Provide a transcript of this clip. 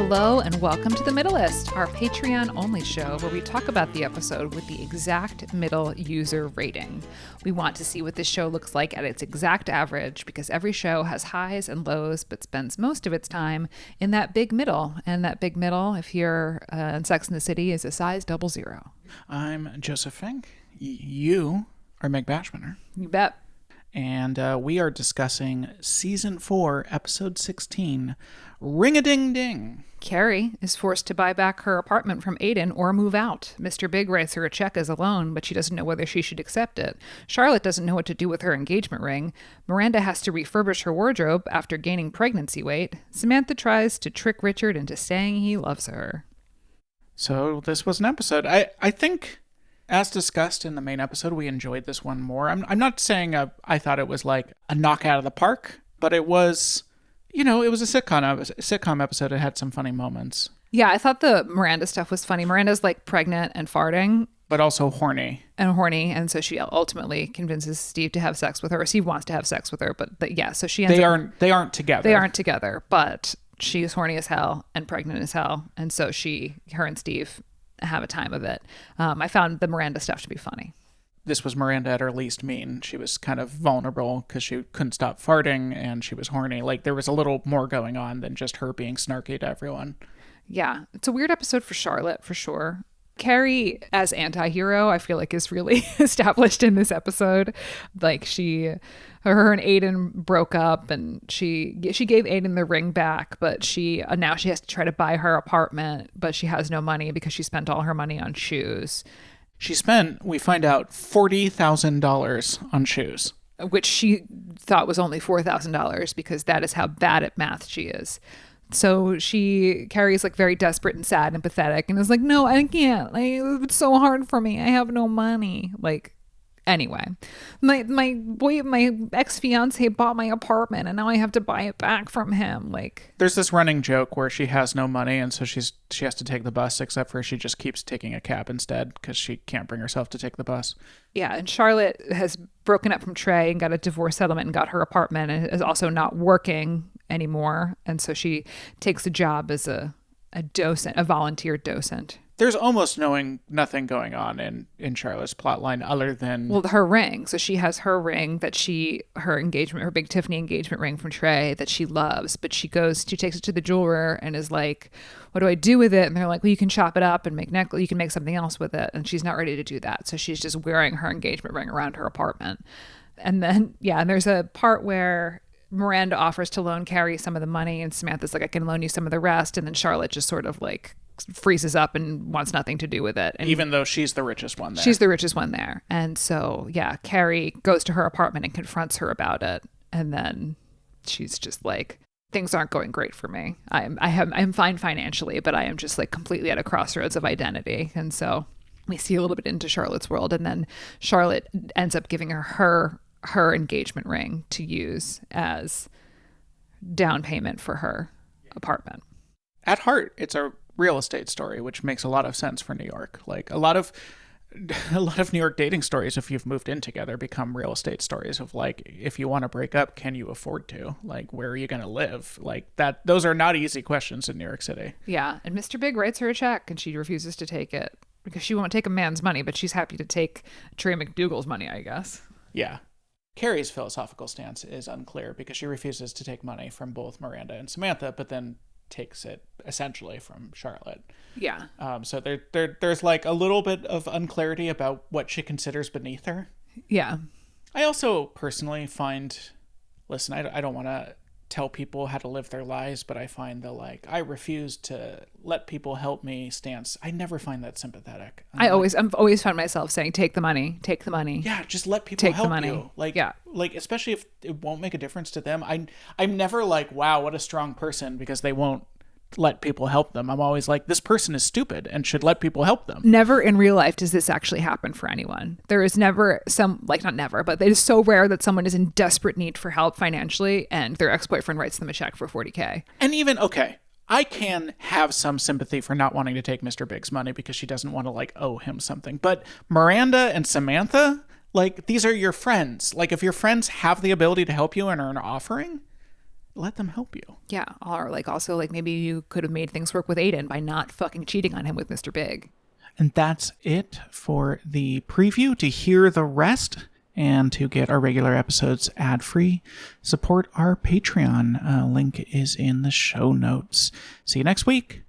Hello and welcome to the Middlest, our Patreon-only show where we talk about the episode with the exact middle user rating. We want to see what this show looks like at its exact average because every show has highs and lows but spends most of its time in that big middle. And that big middle, if you're in Sex and the City, is a size 00. I'm Joseph Fink. You are Meg Bashmaner. You bet. And we are discussing Season 4, Episode 16, Ring-a-Ding-Ding. Carrie is forced to buy back her apartment from Aiden or move out. Mr. Big writes her a check as a loan, but she doesn't know whether she should accept it. Charlotte doesn't know what to do with her engagement ring. Miranda has to refurbish her wardrobe after gaining pregnancy weight. Samantha tries to trick Richard into saying he loves her. So this was an episode. I think, as discussed in the main episode, we enjoyed this one more. I'm not saying I thought it was like a knockout out of the park, but it was... You know, it was a sitcom episode. It had some funny moments. Yeah, I thought the Miranda stuff was funny. Miranda's like pregnant and farting. But also horny. And so she ultimately convinces Steve to have sex with her. Or Steve wants to have sex with her. But yeah, so she ends up... They aren't together. They aren't together, but she's horny as hell and pregnant as hell. And so her and Steve have a time of it. I found the Miranda stuff to be funny. This was Miranda at her least mean. She was kind of vulnerable because she couldn't stop farting and she was horny. Like, there was a little more going on than just her being snarky to everyone. Yeah, it's a weird episode for Charlotte, for sure. Carrie as anti-hero, I feel like, is really established in this episode. Like, her and Aiden broke up and she gave Aiden the ring back, but now she has to try to buy her apartment, but she has no money because she spent all her money on shoes. She spent, we find out, $40,000 on shoes. Which she thought was only $4,000 because that is how bad at math she is. So Carrie's like very desperate and sad and pathetic and is like, no, I can't. It's so hard for me. I have no money. Anyway, my ex-fiance bought my apartment and now I have to buy it back from him. There's this running joke where she has no money and so she has to take the bus, except for she just keeps taking a cab instead because she can't bring herself to take the bus. Yeah, and Charlotte has broken up from Trey and got a divorce settlement and got her apartment and is also not working anymore. And so she takes a job as a docent, a volunteer docent. There's almost nothing going on in Charlotte's plotline other than... Well, her ring. So she has her ring that her big Tiffany engagement ring from Trey that she loves, but she takes it to the jeweler and is like, what do I do with it? And they're like, well, you can chop it up and you can make something else with it. And she's not ready to do that. So she's just wearing her engagement ring around her apartment. And then, yeah, and there's a part where Miranda offers to loan Carrie some of the money and Samantha's like, I can loan you some of the rest. And then Charlotte just sort of freezes up and wants nothing to do with it. And even though she's the richest one there. She's the richest one there. And so, yeah, Carrie goes to her apartment and confronts her about it. And then she's just like, things aren't going great for me. I'm fine financially, but I am just completely at a crossroads of identity. And so we see a little bit into Charlotte's world. And then Charlotte ends up giving her engagement ring to use as down payment for her apartment. At heart, it's a real estate story, which makes a lot of sense for New York. A lot of New York dating stories, if you've moved in together, become real estate stories of if you want to break up, can you afford to? Where are you going to live? That. Those are not easy questions in New York City. Yeah, and Mr. Big writes her a check, and she refuses to take it because she won't take a man's money, but she's happy to take Trey McDougal's money, I guess. Yeah. Carrie's philosophical stance is unclear because she refuses to take money from both Miranda and Samantha, but then takes it essentially from Charlotte. Yeah. So there's a little bit of unclarity about what she considers beneath her. Yeah. I also personally find, listen, I don't want to tell people how to live their lives, but I find the I refuse to let people help me stance. I never find that sympathetic. I've always found myself saying, take the money. Yeah, just let people help you. Yeah. Especially if it won't make a difference to them. I'm never wow, what a strong person, because they won't let people help them. I'm always this person is stupid and should let people help them. Never in real life does this actually happen for anyone. There is never not never, but it is so rare that someone is in desperate need for help financially and their ex-boyfriend writes them a check for $40,000. And even, okay, I can have some sympathy for not wanting to take Mr. Big's money because she doesn't want to owe him something. But Miranda and Samantha, these are your friends. If your friends have the ability to help you and are an offering, let them help you. Yeah. Or like also like maybe you could have made things work with Aiden by not fucking cheating on him with Mr. Big. And that's it for the preview. To hear the rest and to get our regular episodes ad-free, support our Patreon. Link is in the show notes. See you next week.